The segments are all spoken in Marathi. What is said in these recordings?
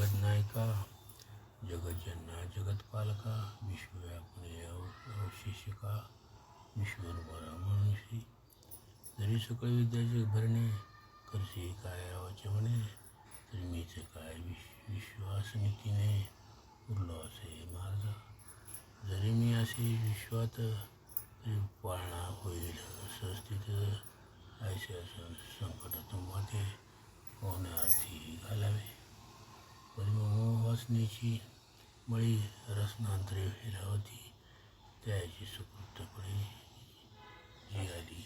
जगन्नायका जगज्जनना जगत्पालका विश्वव्यापिनी अवशेषका विश्वरूपा मनुष्य जरी सकळ विद्याचे भरणे करशी काय वाचवणे तरी मीच काय विश्वासनीतीने उरलो असे मार्ग जरी मी असे विश्वात तरी पाळणा होईल सहस्थित ऐसे असून संकटात मध्ये होण्यार्थी घालावे परिमोह वासनेची मळी रसनांतरे फिरावती त्याची सुकृतपणे जी आली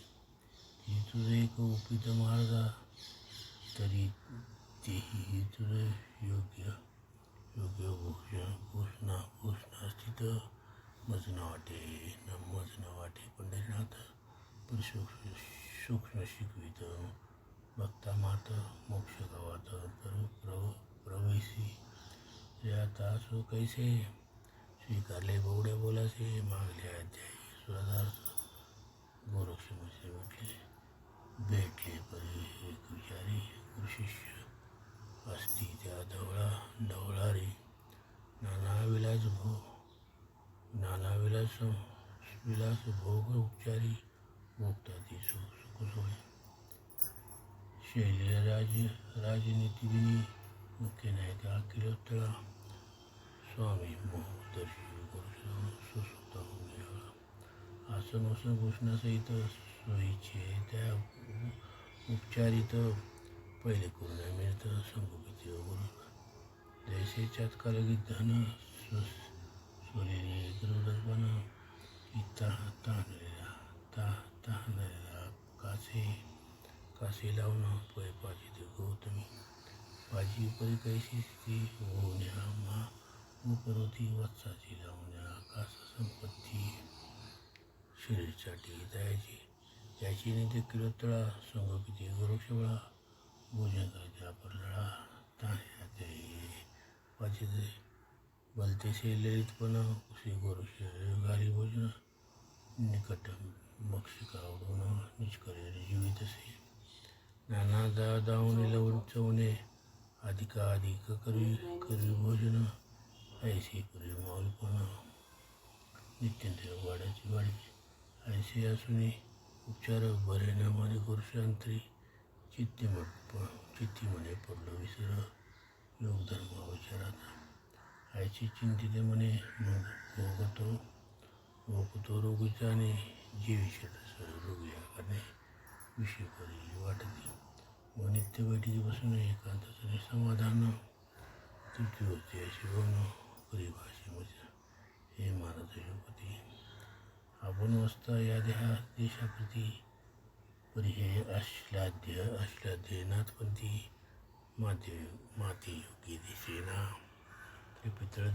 ती तुझे एक उपित मार्गा तरी तेही तुझे योग्य भूषणा स्थित मजन वाटे पंढरीनाथ सूक्ष्म शिकवित भक्ता मात मोक्ष गावात प्रवेशी आता असो कैसे स्वीकारले बोवड्या बोलासे मागले अध्यायी सुराधार्थ गोरक्षमसे म्हटले भेटले परी एक विचारी गुरुशिष्य असती त्या ढवळारी नाना विलास भोग उपचारी भोगता ती सुख सोय शैली राजनीतिगिनी मुख्य नायका किलोत्तळा स्वामी मोहदर्शी सुसुप्त आसन वसन भूषणासहित सोयीचे त्या उपचारित पहिले करून मिळत संभोगित गुरु जैसे चातकालगीत धन सोलेली गरुडपणा की तहानलेला कासे लावणं पै पाजी गौतमी पाजी परी कैसी स्थिती होण्या मा उपरोती वत्साची लावण्या आकाश संपत्ती शरीरसाठी दयाची त्याची नेते किलोत्तळा संगोपिती गोरक्षबळा भोजन करायच्या परलळा ताण्या ते वाचिते भलतेसे ललितपणा उशी गोरक्ष गारी भोजन निकट मक्षिका उडवणं निष्कर्य जीवित असे नाना दावणे लवण चवणे अधिक करी भोजन ऐसे करी माऊलपणा नित्यंत वाढी ऐसे असून उपचार बरे न माने गोरक्षांतरी चित्ती म्हणे पडलो विसर योगधर्म विचारात आयची चिंतित म्हणे भोगतो रोगीचाने जीवी षटस रोगिया करणे विषय परी वाटते व नित्य बैठकी बसून एकांताचे समाधान तृप्ती होते अशी होणं परिभाषेमध्ये हे महाराज योगपती आपण वसता या देशाप्रती परी हे आश्लाद्य नाथपंथी माते योगी दिसेना ते पितळ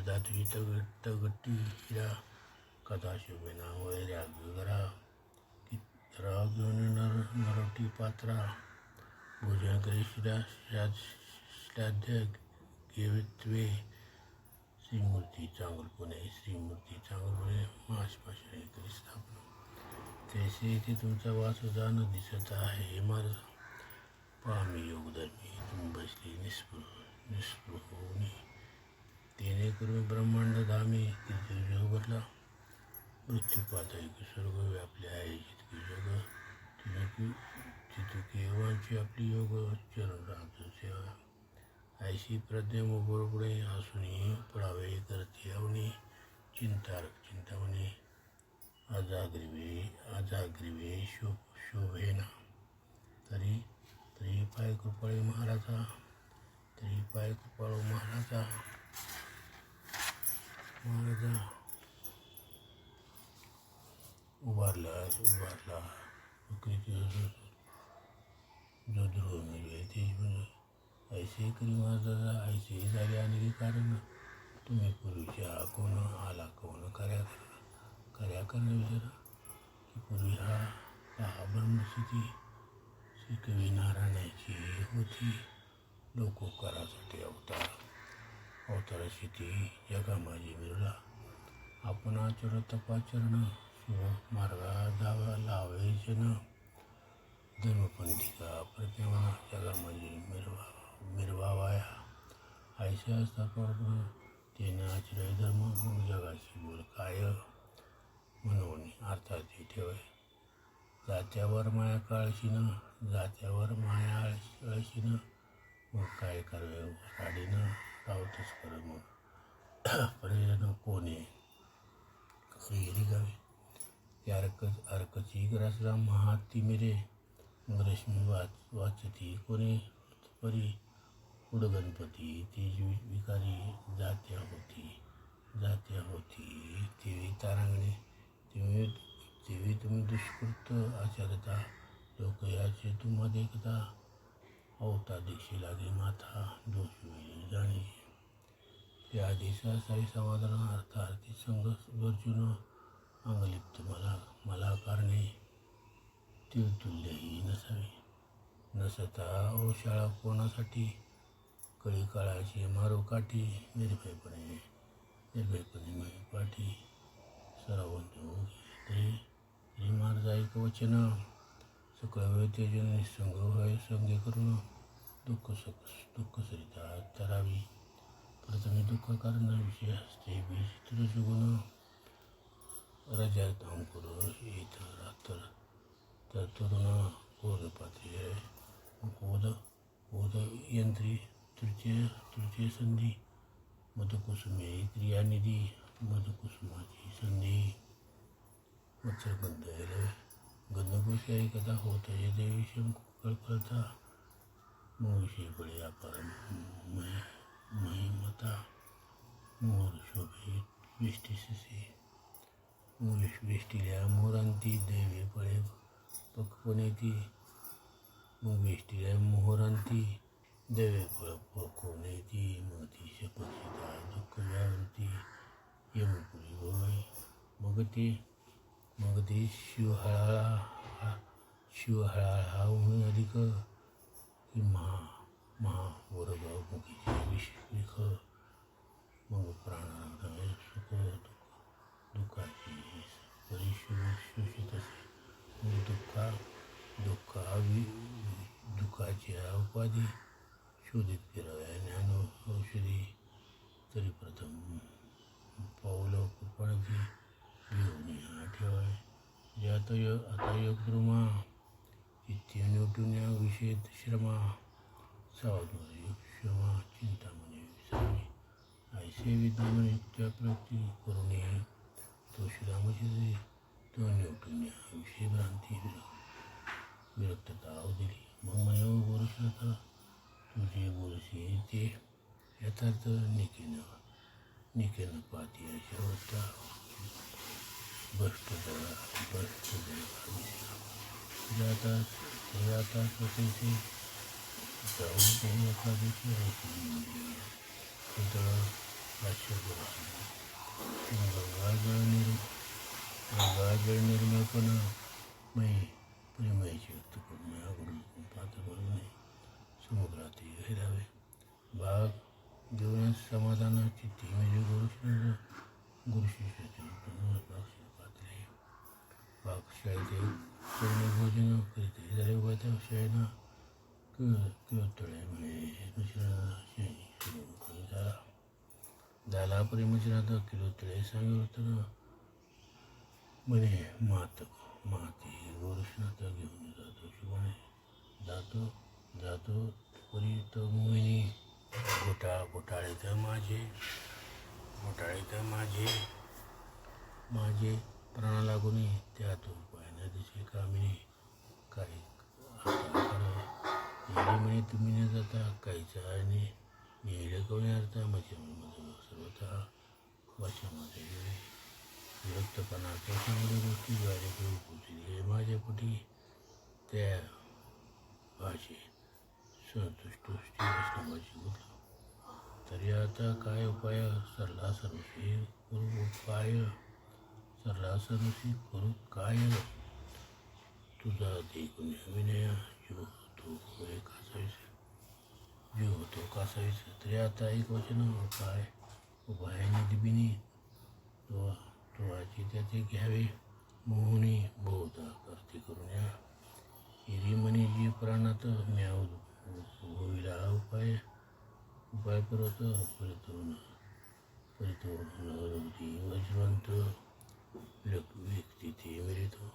धातूची तगट्टी हिरा कथा शोभेना वैराग्यगरा राग नरटी पात्रा भोजन करे श्राद्ध घेवित्वे श्रीमूर्ती चांगलपणे मास पाषाणी करी स्थापना तैसे इथे तुमचा वासुदान दिसत आहे हे महाराज पामी योगधर्मी तुम्ही बसली निस्पृह होऊन तेने करून ब्रह्मांड धामी तिथे उघडला मृत्यूपात स्वर्ग व्यापले आहे जितके जग तितके वांची आपली योग चरण राहतो सेवा ऐशी प्रज्ञा मोबळपुढे असूनही पडावे करते अवनी चिंतामणी अजाग्रीवे शोभेना तरी पाय कृपाळू महाराजा उभारला जो द्रोह मिळवे ते ऐसे करी महाराजा ऐसे झाले आणि कारण तुम्ही पूर्वीच्या कोण आला कोण कार्या करणं विचारा की पूर्वी हा ब्रह्मस्थिती श्री कवी नारायणाची होती लोकोपकारासाठी अवताराची ती जगा माझी मिळला आपण आचरण तपाचरण शुभ मार्गा दावा लावायचे न धर्मपंथिका प्रज्ञाना जगा माझी मिरवा ऐसे असता पण तेने आचरय धर्म मग जगाची बोल काय म्हणून अर्थात ठेवाय जात्यावर माया काळशीनं जात्यावर माया आळशीनं मग काय करावे साडीनं रावतच कर मग पर्यटन कोणी खरी गावे त्या अर्कची ग्रासला महाती मिरे मग रश्मी वाचती कोणी परी पुढ गणपती ती विकारी जात्या होती तेवी तारांगणे तेवी तुम्ही दुष्कृत आचरता लोक याचे तुम्हा देखता अवता दिक्षी लागे माथा दोष वेळी जाणे ते आधीचा साई समाधान अर्थार्थी संघ गरजून अंगलिप्त मला कारणे तिळतुल्यही नसावे नसता औशाळा कोणासाठी कळी काळाची मारो काठी निर्भयपणे पाठी सर्वांनी तरी मार्जाईक वचन सकळ वेळ तेजन निसंग होय संगे करून दुःख सरिता तरावी प्रथमे दुःख कारण विषय असते बीज तुझगुण रजात अंकुर येत रात्र तर तरुण कोरपात्री कोद यंत्री तृतीय संधी मधुकुसुमे क्रियानिधी मधुकुसुमाची संधी मत्स्यगंध गंधपुषी कथा होत हे देवी कळकळता मोविषयी बळे अपार महिमता मोर शोभे वेष्टिल्या मोरांती दैवे फळे पक्वनेती मग वेष्टिल्या मोहरांती दैवे फळ पक्वनेती मग ती शपथिता दुःख व्यावृत्ती यमपुरी होय मग ते शिवहळाहून अधिक की महावर्ग मुखीचे विख मग प्राणाला सुख दुःखाची परिशोषित असे मग दुःखाच्या उपाधी शोधित फिराव्या ज्ञान औषधी तरी प्रथम पाऊल कृपणाची घेऊन ठेवाय आता योगद्रुमा चित्ती निवटून विषय श्रमा सावधमध्ये क्षमा चिंतामणी विसावी ऐसे विद्यमानयुक्त्या प्रती करुणे तो श्रीरामचंद्री तो निवटून विषय भ्रांती विरक्तता दिली मग मय गोरक्षता तुझे बोलशी ते यथार्थ निकेन पाती अशा होता भ्रष्ट जाता स्वतःचे जाऊन एखाद्याची गंगाजळ निर्मळपणा प्रेमाची व्यक्त करून आवडून पात्र करू नये समुद्रात हेरावे भाग जीवनात समाधानाची ती म्हणजे गुरुशिष्याचे पात्रे भागशाळेचे पूर्ण भोजन करीत झाले उभ्या शाळेना किळतळे म्हणजे मिश्रण झाला प्रेमचनात किलोतळे सांगितलं म्हणे माती गोरक्षनाथ घेऊन जातो शिवाने जातो परी तो मोहिनी घोटाळे तर माझे प्राणा लागून त्यात उपाय न दिसे कामिनी काही म्हणे तुम्ही न जाता काहीचा आणि नेलं कोणी अर्था माझ्या सर्वतः वाच्यामध्ये विरक्तपणाच्या चांगल्या गोष्टी द्वारे पोचली माझ्या पोटी त्या भाषे संतुष्ट असण्याची गोष्ट तरी आता काय उपाय सरला सर्वशी करू काय तुझा देखून विनय जीव होतो कासावीस तरी आता एक वचन उपायाने दिबिनी तुळाची त्याचे घ्यावे मोहनी बहुधा करते करून या हिरी म्हणे जी प्राणात म्याव होईला उपाय उपाय परत परितोषी वज्रवंत व्यक्ती ते मिळतो.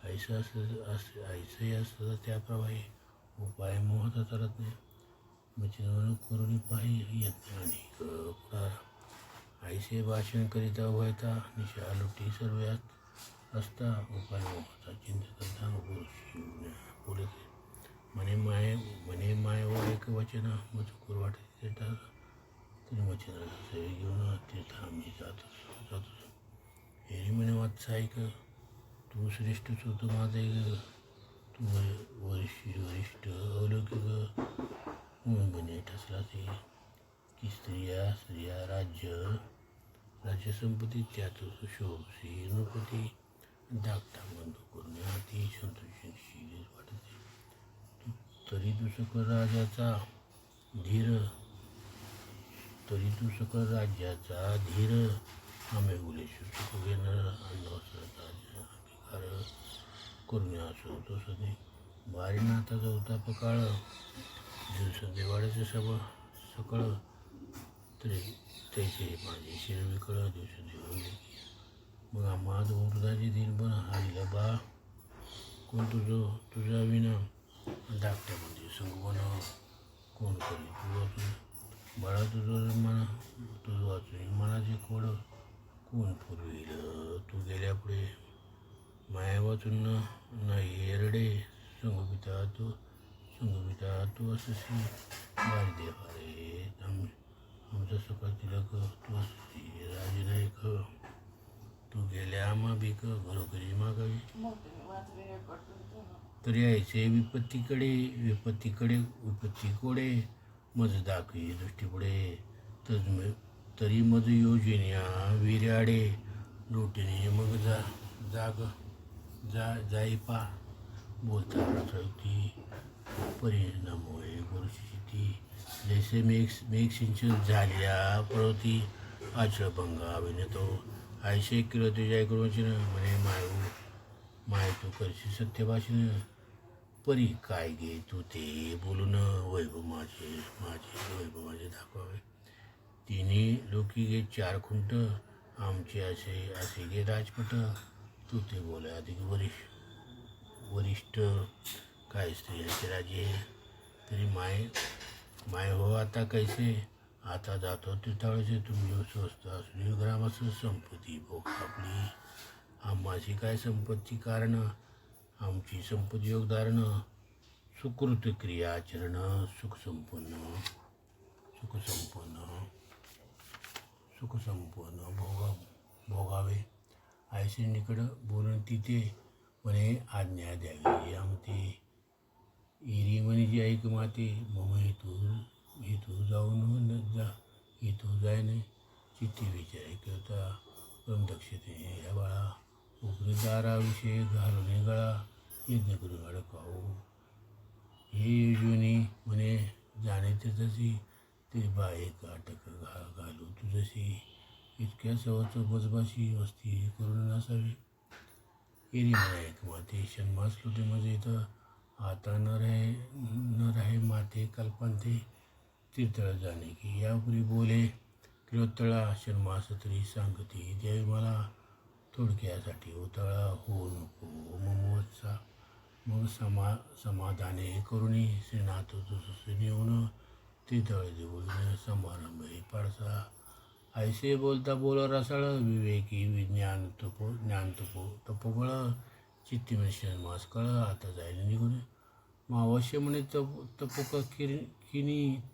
ऐसंही असतं त्याप्रमाणे उपाय मोहता चालत नाही. वचन करून पाही येत आणि पुढार ऐसे भाषण करिता व्हायता निशा लुटी सर्व्यात असता उपाय मोहता चिंता करता बोलते म्हणे माय व एक वचन मजकूर वाटत येतात तरी वचनाला सेवे घेऊन तीर्थ आम्ही जातो. हे म्हणे वात्सायक तू श्रेष्ठ तू माझे तू वरिष्ठ अलौकिक म्हणे ठसला ते की स्त्रिया राज्यसंपत्ती त्यात सुशोभ नृपती धाकटा बंधू करून अति संतोषशील वाटते. तरी तू सकळ राज्याचा धीर आम्ही गुलेशू सुख घेणार अन्नवस्त्राचा अंगीकार करून असो तो सदे बारी नाथाचा होता पकाळ दिवसंदेवाड्याचे सकळ तरी त्याचे माझे शिर विकळ दिवसंदेव मग आम्हा वृद्धाचे दिन पण हारीला बा कोण तुझा विना धाकट्यामध्ये संगोपन कोण करी तू वाचून बाळा तुझं वाचून मनाचे खोड कोण पुरविल तू गेल्यापुढे माया वाचून नाही एरडे संगोपिता तू असशी बारी देवा रे आमचा सकाळ तिलक तू असशी राजनायक तू गेल्या आम्हा भीक घरोघरी मागावी तरी यायचे विपत्तीकडे मज दाखवी दृष्टीपुढे तरी मज योजन्या विर्याडे लोटीने मग जाई पा बोलता प्रसक्ती परिणामुळे गुरुशिती जैसे मेघ सिंचन झाल्या प्रवृत्ती आचळभंगा विनतो ऐशे किलो तुझ्या गुरुवचन म्हणे माय तू करशी सत्यभाषण परी काय घे तू ते बोलून वैभव माझे दाखवावे. तिन्ही लोकी गे 4 खुंट आमचे असे गे राजपट तू ते बोला अधिक वरिष्ठ काय स्त्रियांचे राजे तरी माय हो आता कैसे आता जातो तीर्थावळीचे तुम्ही स्वस्त असून ग्रामाचं संपत्ती भोग आपली आम्हाची काय संपत्ती कारण आमची संपत्ती योगधारण सुकृत क्रियाचरण सुख संपन्न भोगावे. ऐसे निकड बोलून तिथे म्हणे आज्ञा द्यावी आमते इरी म्हणजे ऐक माते मम हेतू जाय नाही चित्ती विचार करता ब्रह्मदक्षते या बाळा उपरीदाराविषयी घालून गळा यज्ञ करून अडकावू हे योजनी म्हणे जाणते तशी ते बाई अटक घालू तुझशी इतक्या सवच बजबाशी वस्ती करून नसावी. एरी म्हणायक माते षण्मास लुटे म्हणजे इथं आता न राहे माते कल्पनते तीर्थळ जाणे की यापूर्वी बोले किलोत्तळा षण्मास तरी सांगती द्यावी मला थोडक्यासाठी उतळा होऊ नको ममवत्सा मग समाधाने करुणी श्रीनाथ तुझं येऊन तीर्थळ देऊन समारंभ पाडसा. ऐसे बोलता बोल रसाळ विवेकी विज्ञान तपोबळ चित्ती षण्मास कळ आता जायला निघून मग अवश्य म्हणे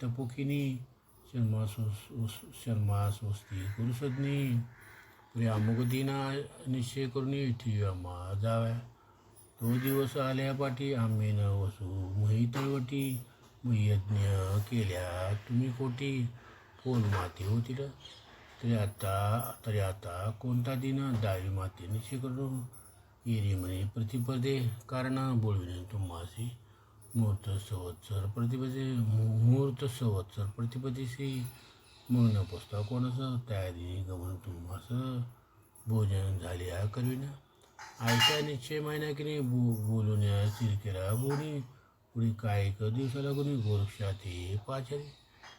तपोकिनी षण्मास वस्ती करू सदनी पुढे अमुक दिना निश्चय करून ठेवी आम्हा जाव्या तो दिवस आल्या पाठी आम्ही न वसू मही तळवटी मग यज्ञ केल्या तुम्ही कोटी कोण माते होतील तरी आता कोणता दिन दावी माते निश्चय करून येरी म्हणे प्रतिपदे कारण बोलविणे तुम्हासी मुहूर्त संवत्सर प्रतिपदेशी मग न पुसता कोणाचं त्या दिनी गमन तुम्हास भोजन झाले करविना आयच्या निश्चय महिना की नाही बोलून चिरकेला बोनी पुढे काय एक दिवसाला कोणी गोरक्षाते पाचारी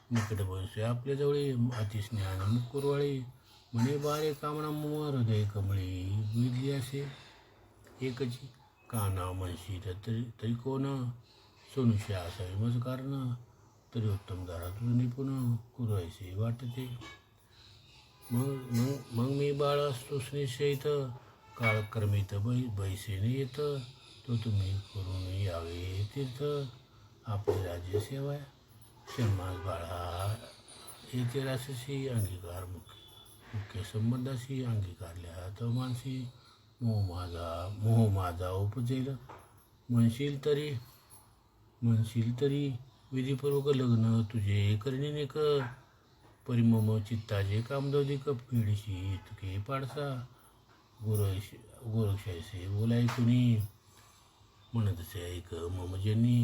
निकट बसे आपल्याजवळी अतिस्नेहाने मुकुरवाळी म्हणे बारे कामना मम हृदय कमळी बिडली असे एकची काना म्हणशी तरी कोण सोनुष्या असावी मज कारण तरी उत्तम दारा तुझं निपुण कुरायचे वाटते मग मी बाळ असतो स्नेशयित काळक्रमित बैसेने येत तो तुम्ही करून यावे तीर्थ आपली राज्यसेवा शर्मास बाळा येथे रासशी अंगीकार मुख्य संबंधाशी अंगीकारल्या तर मानसी मोह माझा उपजेल म्हणशील तरी विधीपूर्वक लग्न तुझे करणिक परिमम चित्ताचे कामदोदिक पिढीशी तुके पाडसा गोरक्षायसे बोलाय कुणी म्हणतसे ऐक मम ज्यांनी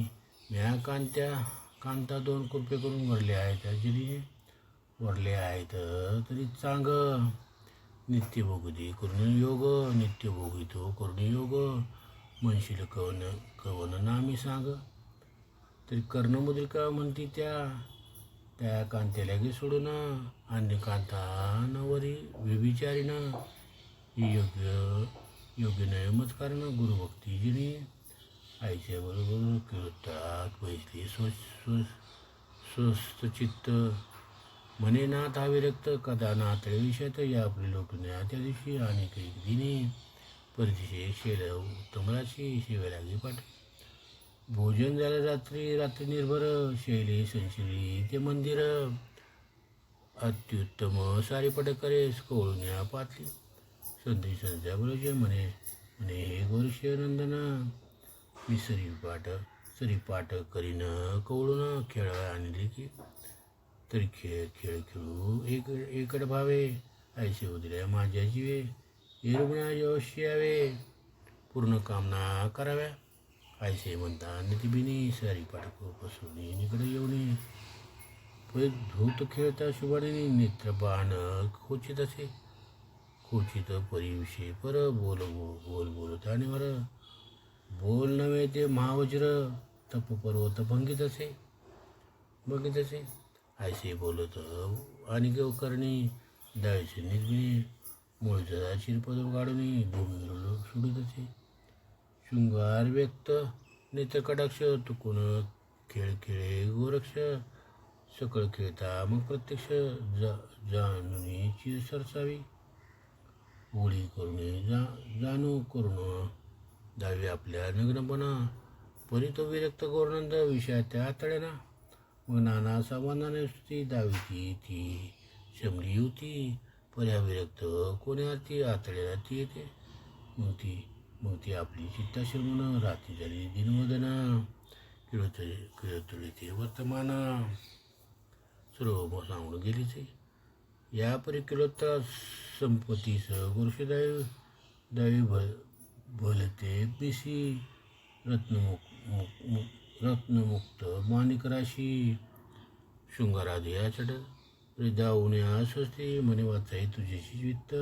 म्या कांता दोन कृपे करून वरले आहेत वरले आहेत तरी चांग नित्य भोगती करून योग नित्य भोगितो करून योग म्हणशील कवन नामी सांग तरी कर्णमुद्रिका म्हणती त्या कांत्याला गे सोडून अन्य कांतांवरी व्यभिचारीनं योग्य नयमच कारण गुरुभक्ती जिने आईच्या बरोबर कीर्तात बैसली स्वस्त चित्त म्हणे नाथ हा विरक्त कदा नातळे विषयात या आपली लोटून त्या दिवशी आणि काही दिनी परदिशी शेल उत्तमराची शेवे लागली पाठ भोजन झालं रात्री निर्भर शैली संशिली ते मंदिर अत्युत्तम सारी पटकरे कोळून पातली संध्या बरोबर म्हणे हे गोरक्ष नंदन मी सरीपाठ करीन कवळून खेळ आणली की तरी खेळ खेळू एकड भावे ऐसे उदल्या माझ्या जीवे हे रुग्णाचे अवश्य यावे पूर्ण कामना कराव्या ऐसे म्हणता नितिबिनी सारी पाठ पसरून इकडे येऊन धूत खेळता शुभाने नेत्रबाण खोचित परिविषयी बोलत आणि बोल नव्हे ते महावज्र तप पर्वत भंगित असे ऐसे बोलत आणि करणी दाळीचे निर्मिणी मूळचा शिरपद काढून भूमीवर सोडित असे शृंगार व्यक्त नेत्रकटाक्ष तुकून खेळे गोरक्ष सकळ खेळता मग प्रत्यक्ष जाणून चिर सरसावी होळी जाणू करून दावी आपल्या नग्नपणा परी तो विरक्त गौरनंद विषयात त्या आतड्याना मग नाना सामानाने ती दावीची ती शमली होती पर्या विरक्त कोण्यार्थी आतड्याला ती येते मग ती आपली चित्ता शर्मून रात्री झाली दिनवदना किळतळी ते वर्तमान सर्व सांगून गेलीच या परी किलोत्तरा संपत्तीस दावी भलते पिसी रत्नमुक्त माणिकराशी शृंगाराधी चढ दावण्या स्वस्ती म्हणे वाचाई तुझ्याशी वित्त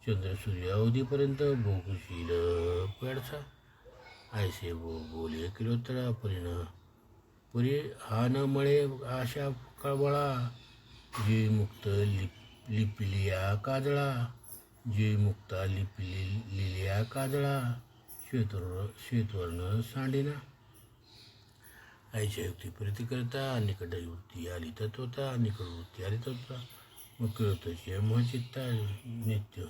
चंद्र सूर्य अवधीपर्यंत भोगशील पेडसा ऐसे बोले किलोत्तरा परी हा न मळे आशा कळबळा जे मुक्त लिपिलिया काजळा जे मुक्ता लिपिलिया काजळा श्वेतवर्ण सांडेना आईच्या युक्ती प्रीती करता निकट वृत्ती आली तत्वता निकट वृत्ती आली तत्वता मग कळतोचे महचित्ता नित्य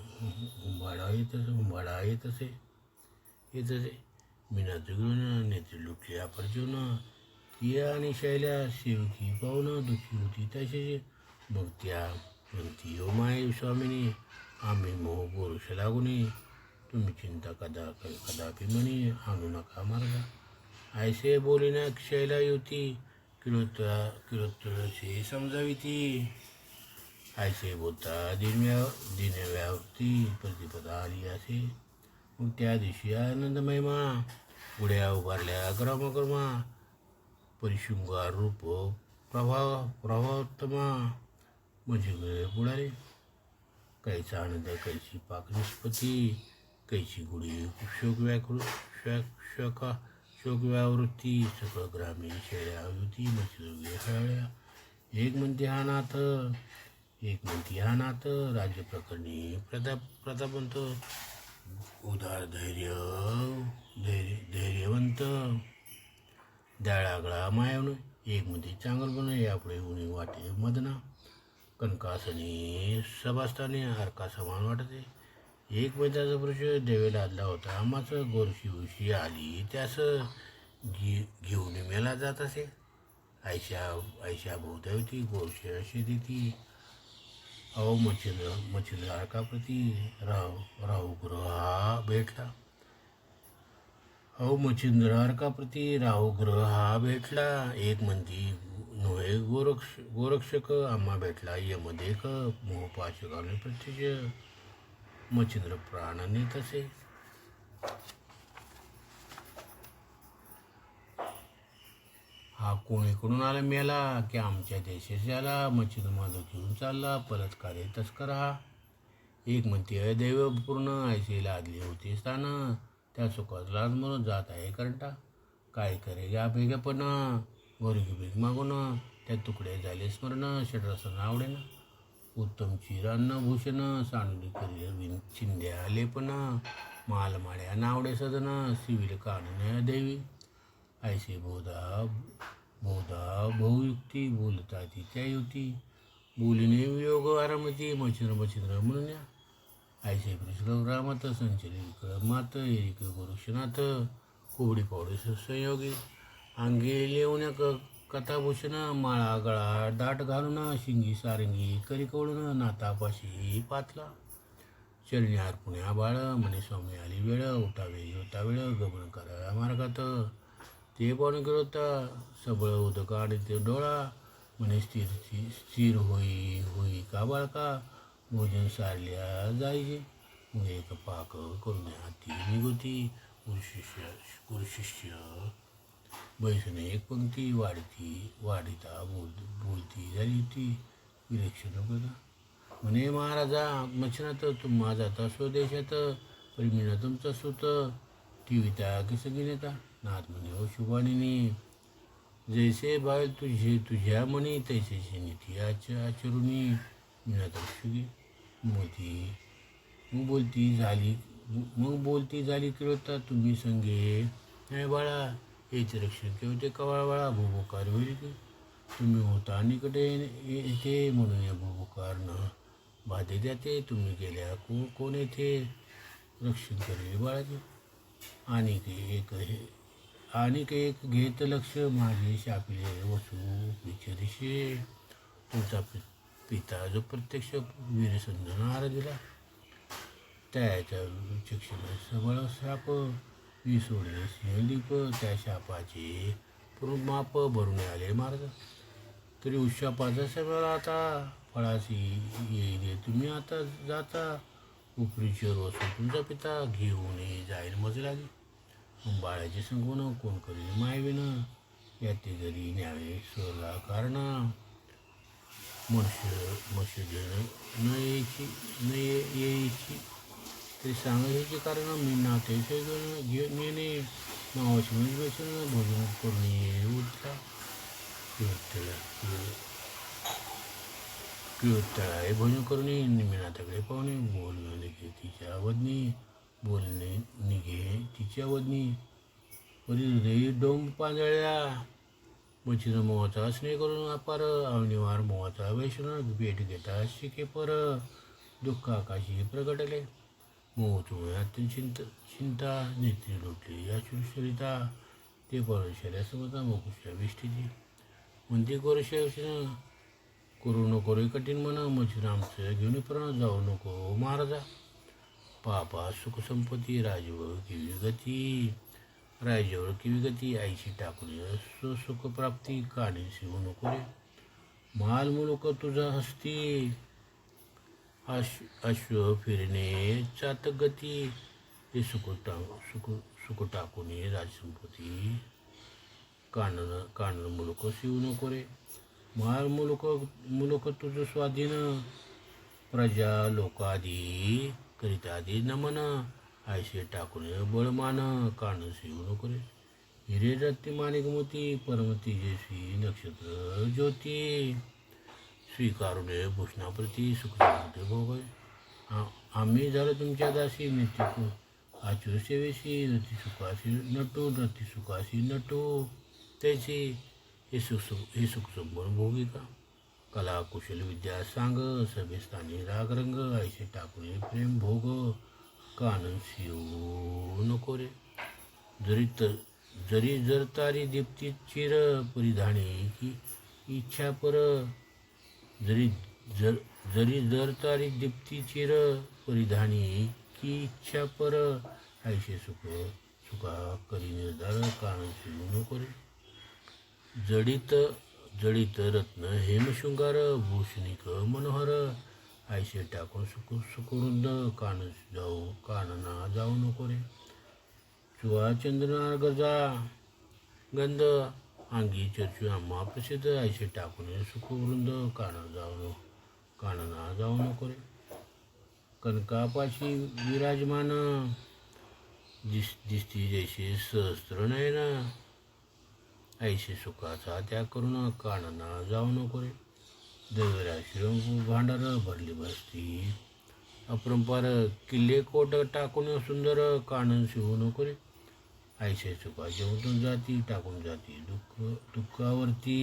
हुंबाडा येत असे मीना जुगळून नेत्री लुटली अपरजून ती आणि शैल्या सेवकी पाहून दुःखी होती तसे मग त्या म्हणती ओ माय स्वामिनी आम्ही मोह पुरुष लागुनी तुम्ही चिंता कदापि म्हणे आणू नका मार्गा ऐसे बोलिना शैला युती किलोत्तराची समजावी ती ऐसे बोलता दिनव्यावृत्ती प्रतिपदा आली असे मग त्या दिवशी आनंद महिमा उड्या उभारल्या ग्रामकर्मा परिशृंगार रूप प्रभावोत्तमा म्हणजे बुडाले कैचा आनंद कैची पाक निष्पत्ती कैची गुढी शोकव्यावृत्ती सकळ ग्रामीण शेळ्या युती मच्छी हळ्या एक म्हणते हा नाथ, एक म्हणते हा नाथ, राज्य प्रकरणी प्रतापवंत, उदार धैर्यवंत, द्याळागळा मायावून, एक म्हणते चांगलपण, यापुढे उणी वाटे मदना, कणकासनी सभास्थाने हरका समान वाटते. एक मैदाचा पुरुष देवे लादला होता, आम्हाचं गोरशी उशी आली त्यास घेऊन मेला जात असे. आयशा भोवता होती गोरशी अशी देती, अहो मच्छिंद्र हरकाप्रती राहू ग्रह हा भेटला, अहो मच्छिंद्र हरकाप्रती राहू ग्रह हा भेटला. एक म्हणती नव्हे गोरक्षक आम्हा भेटला यमदेख, मोहपाशकाने प्रत्यक्ष मच्छिंद्र प्राणाने तसे. हा कोणीकडून आला मेला की आमच्या देशाला, मच्छिंद्र माझं घेऊन चालला बलात्कारी तस्कर हा. एक म्हणते अदैवपूर्ण ऐसे लादले होते स्थान, त्या चुकात लाज म्हणून जात आहे करंटा, काय करे गा बेगा पण गोरगी भीक मागून, त्या तुकडे झाले स्मरण षडरसन आवडेना, उत्तम चिरान्न भूषण सांडली करी चिंध्या लेपन, मालमाड्या नावडे सदन सिविल काढून देवी, ऐसे बहुधा बहुयुक्ती बोलता तिच्या युक्ती, बोलीने वियोग आरामती मच्छिंद्र म्हणून ऐसे रामात संचलित मात एरिक गोरक्षनाथ, कोबडी पावडे संयोगी, अंगे लेवण्या कथाभूषण, माळा गळा दाट घालून, शिंगी सारंगी करी कवळून, नातापाशी पातला, चरणी अर्पुण्या बाळ, म्हणे स्वामी आली वेळ, उठा वेळ गमन करा मार्गात, ते पाहून गिरोता सबळ उदक आणि ते डोळा, म्हणे स्थिर होई का बाळका, भोजन सारल्या जायचे, मग एक पाक करून हाती निघोती, गुरुशिष्य बैसने एक पंक्ती वाढीता बोलती झाली होती, विलक्षण बघा, म्हणे महाराजा मच्छिनात तुम्हा जाता स्वदेशात, परिमीना तुमचा सुत ठेविता की सगळीनेता, नाथ म्हणे हो शुभानिनी, जैसे बाळ तुझ्या म्हणे तैसे नीती आचरुणी, मीनातक्षुगी मग बोलती झाली किळता तुम्ही संगे, नाही बाळा याचे रक्षण केवते कवाळ बाळा, भूभुकार होईल की तुम्ही होता निकटे येथे, म्हणून या भूभुकार न बाधे द्याते, तुम्ही गेल्या कोण येथे रक्षण करेल बाळाचे, आणि एक घेत लक्ष माझे शापिले वसू विचारिशे, तुमचा पिता जो प्रत्यक्ष वीरसंधन आहार दिला, त्याच्या विचक्षण सबळ शाप, सोडले सिंहदीप, त्या शापाचे पूर्ण माप भरून आले मार्ग, तरी उशापाचा सगळा आता फळाशी येईल तुम्ही आता जाता, उपरीचर वसून तुमचा पिता घेऊन जाईल मजलागी, बाळाचे संगोन कोण करील मायविन, याते घरी न्यावे स्वला कारण, मनुष्य न यायची ते सांगायचे कारण, मी नाते नेणे नावाची म्हणजे भोजन करून उठला, किळतळा भोजन करून निमिनाथाकडे पाहुणे, बोलणे तिच्या वदनी, बोलणे निघे तिच्या वदनी, वरी हृदयी डोंब पांजळ्या, मच्छिंद्र मोहाचा स्नेह करून अपार, अवनिवार मोहाचा वैष्णव भेट घेता शिके पर, दुःख आकाशी प्रगटले, मोह अत्यंत चिंता, नेत्री लोटली अश्रुसरिता, ते पळशऱ्या समजा मोकुशा विष्टीची, म्हणते गोरशा करू नको रे कठीण म्हणा, मच्छिंद्र आमचं घेऊन प्रण जाऊ नको महाराजा, पापा सुखसंपत्ती राज्यावर किवी गती, आईशी टाकून सुखप्राप्ती, काढी शिवू नको रे, माल मुलुक तुझा हस्ती, अश्व फिरणे चातक गती, ते सुख टाकून राजसंपत्ती, कानन मुलुक शिवू नको रे, माल मुलुक तुझं स्वाधीन, प्रजा लोकादी करितादी नमन, ऐसे टाकून बळमान, कान शिवू नको रे, हिरे रत्ती माणिक मोती, परम तेजस्वी नक्षत्र ज्योती, स्वीकारुणे भूषणाप्रती सुखसमृद्धी भोगावे. आम्ही झालो तुमच्या दासी नित्य आचू सेवेशी रती सुखाशी नटू त्याची हे सुख संपूर्ण भोगिका. कला कुशल विद्या सांग सभेस्थानी राग रंग ऐसे टाकून प्रेम भोग कानन शिव नको रे. जरी जर तारी दीप्ती चिर परिधानी की इच्छा पर जरी जर तारी दीप्ती चिर परिधानी की इच्छा पर ऐसे सुखा करी निर्धार कानन शिव नको रे. जडित रत्न हेमशृंगार भूषणिक मनोहर ऐसे टाकून सुखवृंद कानना जाऊ नको रे. चुवा चंद्रनार गजा गंध अंगी चर्चू आम्हा प्रसिद्ध ऐसे टाकून सुखवृंद कानना जाऊ नको रे. कनकापाशी विराजमान दिसती जैसे सहस्त्र नयन ऐसे सुखाचा त्याग करून कानना जाऊ नको रे. दैवराशी भांडार भरली बसती अपरंपार किल्ले कोट टाकून सुंदर कानन शिवू नको रे. ऐसे सुखाचे उतून जाती टाकून जाती दुःखावरती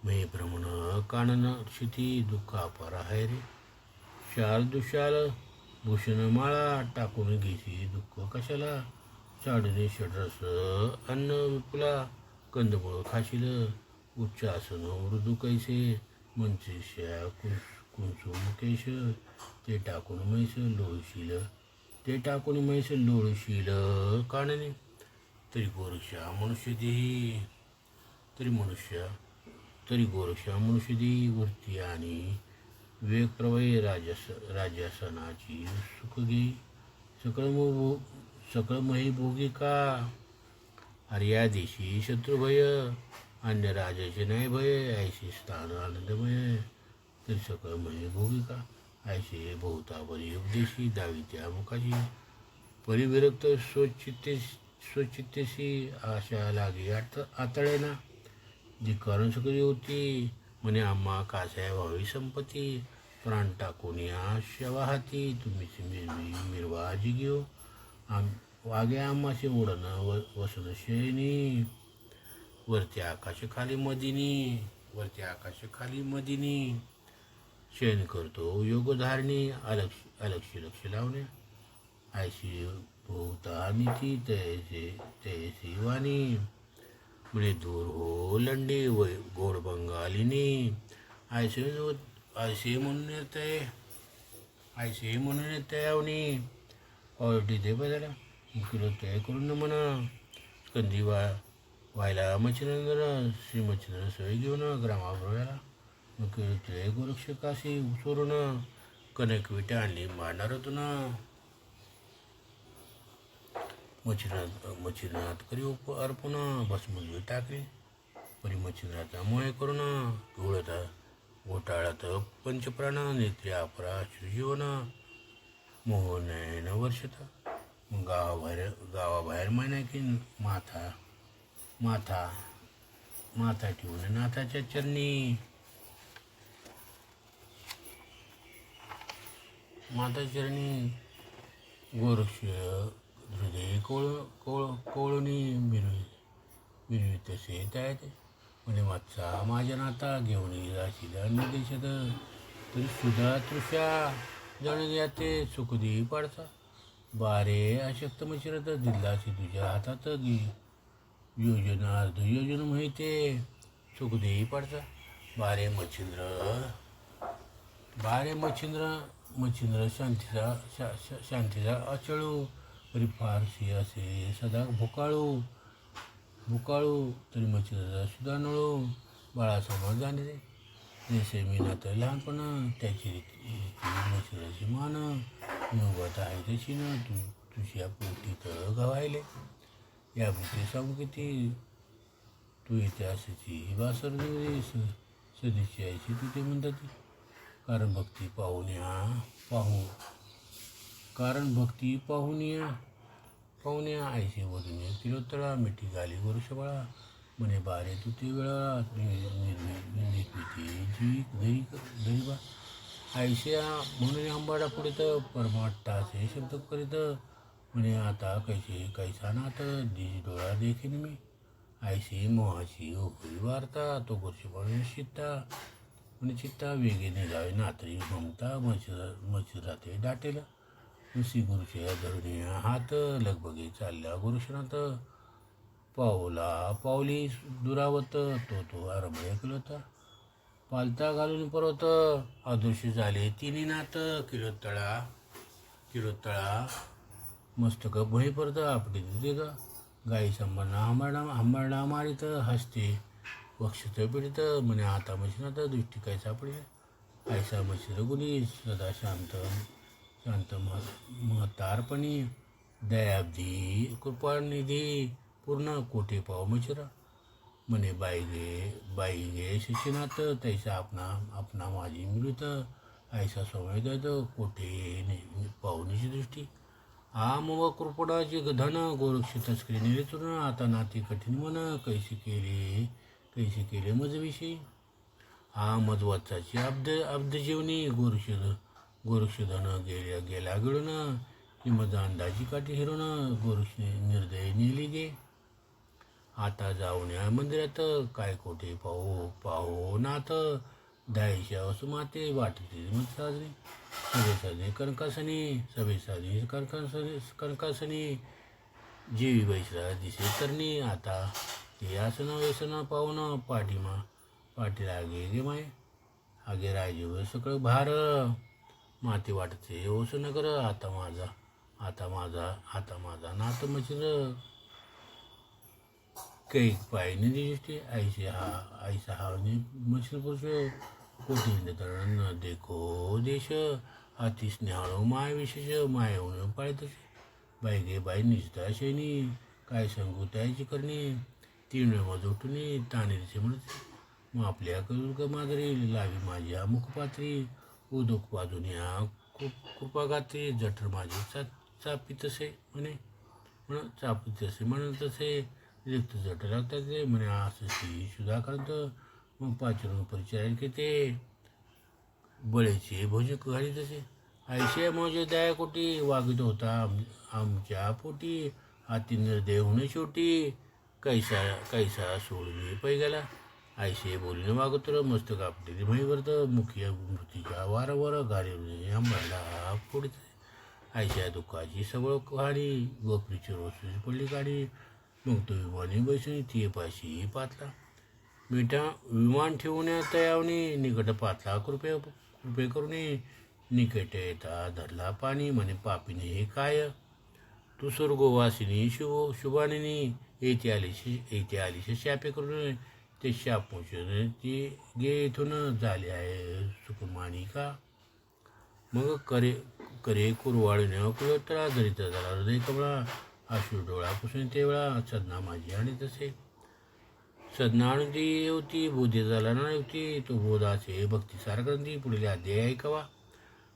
मे भ्रमण कानन क्षिती दुःख अपार आहे रे. शाल दुशाल भूषणमाळा टाकून घेशी दुःख कशाला. चाडणे षडरस अन्न विपुला कंदमुळ खाशील उच्चासन मृदू कैसे मंचिष्या कुंचू मुकेश ते टाकून म्हैस लोळशील कानने. तरी गोरक्षा मनुष्य देही वृत्ती आणि विवेक प्रवय राजासनाची सुख घे. सकळ मही भोगिका आर्या देशी शत्रुभय अन्य राजाचे नाही भय ऐसे स्थान आनंदमय. तरी सकळ मही भोगिका ऐसे बहुतावरी उपदेशी दावी त्या मुखाची. परिविरक्त स्वचित्तेशी आशा लागे आतळेना धिक्कारून सकळी होती म्हणे आम्हा कासाया व्हावी संपत्ती. प्राण टाकून या शवाहाती तुम्हीच मिरवा जिगेव. वागे आम्हाचे ओढण वसन शयनी वरती आकाशाखाली मदिनी शयन करतो योगधारणी अलक्ष लक्ष लावणे. ऐशी भोवता नीती तैसी वाणी म्हणे दूर हो लंडी गोड बंगालिनी. ऐसे म्हणून येते आवनी ऑलरेडी ते बदला किलो तय करून म्हणा. स्कंदी व्हायला मच्छिनंदन श्री मच्छिंद्र सवय घेऊन ग्रामाबरोबरला मग तय गोरक्ष काशी चोरून कनक विटा आणली मारणारातून. मच्छिंद्रनाथ करी अर्पण भस्मजोई टाकली परी मच्छिंद्राचा मोहे करून घोटाळ्यात पंचप्राण नेत्री अपरा जीवन मोहनयन वर्षता. गावाबाहेर महिन्याकीन माथा ठेवून नाथाच्या चरणी गोरक्ष हृदय कोळणी मिरवी तसे त्यात म्हणे वाचा माझ्या नाता घेऊन राशील अन्य देशात. तरी सुधा तृषा जण याते सुखदी पाडता. बारे अशक्त मचिरत दिल्लाशी तुझ्या हातात घे योजना अर्ध योजन माहिती सुखदेही पडता. बारे मच्छिंद्र शांतीचा अचळू तरी फारशी असे सदा भुकाळू तरी मच्छिंद्राचा सुद्धा नळू. बाळासमोर जाणे जैसे मी नातं लहानपण त्याची मच्छिंद्राची मान नवत आहे तशी न तुझ्या पोटी तळ गवायले. या भूती सांगू किती तू इतिहासाची वासर सदीची आयची तू ते म्हणतात. कारण भक्ती पाहुण्या आईचे वधून तिलोत्तळा मिठी झाली गोरक्षबाळा. म्हणे बारे तू ते वेळा निर्मिती जी दरी आयशा म्हणून आंबाडा पुढे तर परमाट्टा असे शब्द करीत म्हणे आता कैसा नात दिज डोळा देखील मी आयशी मोहाची ओकळी वार्ता तो गोष्टी म्हणून चित्ता म्हणे चित्ता वेगे निघावे नातरी ममता मच्छराते दाटेल नुसी गुरुचे धरुणे हात लगबगे चालल्या गुरुशनात पावली दुरावत तो आरंभ केलं पालता घालून परत अदृश्य झाले तिन्ही नात किलोतळा मस्तक भई परत आपटे दिले ग गाई सांभाळणा मारित हसते वक्षत पिडित म्हणे आता मशीनात दृष्टी काय सापडली ऐसा मशीर गुणी सदा शांत महतारपणी दयाब्धी कृपानिधी पूर्ण कोठे पाव मशिरा म्हणे बाई गे शिक्षणात तैसा आपणा माझी मिळत ऐसा संवेद कोठे पाहुणीची दृष्टी आम व कृपणाची धन गोरक्ष तस्करी निरेतून आता नाती कठीण मन कैसे केले मजविषयी हा मजवाचाची अब्ध जीवनी गोरक्ष धन गेला गिळून की मज अंदाजी काठी हिरून गोरक्ष निर्दय नेली गे आता जाऊन या मंदिरात काय कोठे पाहो नाथ दायशा वसुमाते वाटते मग साजरी सभे कणकासनी जीवी बैसरा दिसे तरणी आता ते आसन व्यसन पाहून पाठी लागे गे माय आगे राजीव सगळं भार माती वाटते ओस नगर आता माझा नाथ मचिर कैक पाय निधी ऐसा हा मशीन पुरुष कोटी न देखो देश अति स्नेहाळू माय विशेष माय होऊन पाळत बाई निजता शैनी काय सांगू त्याची करणे तीन वेळ उठून तानेरीचे म्हणत मग आपल्या करू मादरी लावी माझ्या मुखपात्री उदोक बाजून या कृपागात्री जठर माझे चापी तसे म्हणून तसे रिक्त जट लागतात ते म्हणे असं सुधाकरत मग पाचरून परिचय ते बळेचे भोजक घाली तसे आयशे मौजे दयाकोटी वागित होता आमच्या पोटी हाती निर्दय होणे शेवटी कैसा सोडली पैगाला आयशे बोलीने वागत मस्तक आपली म्हैवरत मुखी मृतीच्या वारंवार घाली आंबाला फोडीत आयशा दुःखाची सगळं काढी गोपरीची रोज पडली काढी मग तो विमानी बसून ती पाशी पातला विमान ठेवून तयावनी निकट पातला कृपे करून निकट येता धरला पाणी म्हणे पापीने हे काय तू स्वर्गवासिनी शुभानिनी येथे आलीशी शापे करून ते शाप पोचून ती गे इथून झाले आहे सुकुमानी का मग करे कुरवाळीने कुळतळा धरिता झाला हृदय कमळा आशू डोळा पुसून तेवळा सदना माझी आणि तसे सदना आणून ती होती बोधे झाला ना होती तो बोधाचे भक्तिसार ग्रंथी पुढील अध्याय ऐकावा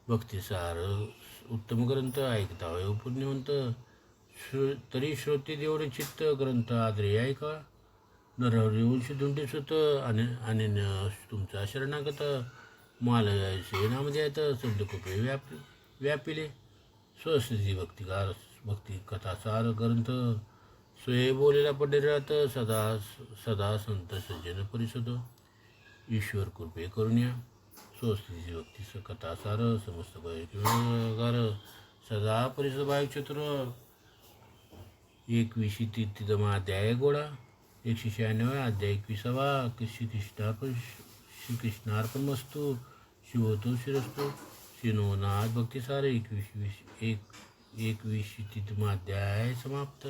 भक्तिसार उत्तम ग्रंथ ऐकता होय पुण्यवंत तरी श्रोते देवरे चित्त ग्रंथ आदरे ऐका नरहरिवंश धुंडी सुत आणि तुमचा शरणागत मालयाचे नामध्यात शब्दकोपे व्यापिले स्वस्थिती भक्ती कथासार ग्रंथ स्वय बोलेला पंढरीनाथ सदा संत सज्जन परिषद ईश्वर कृपे करुण्या स्वस्थिती भक्ती कथासार समस्त गार सदा परिषद वायुचतुर 21 अध्याय गोळा 196 अध्याय 21 श्रीकृष्णार्पण मस्तू शिवतो शिरस्तू शिनोनाथ भक्तिसार 21 अध्याय समाप्त.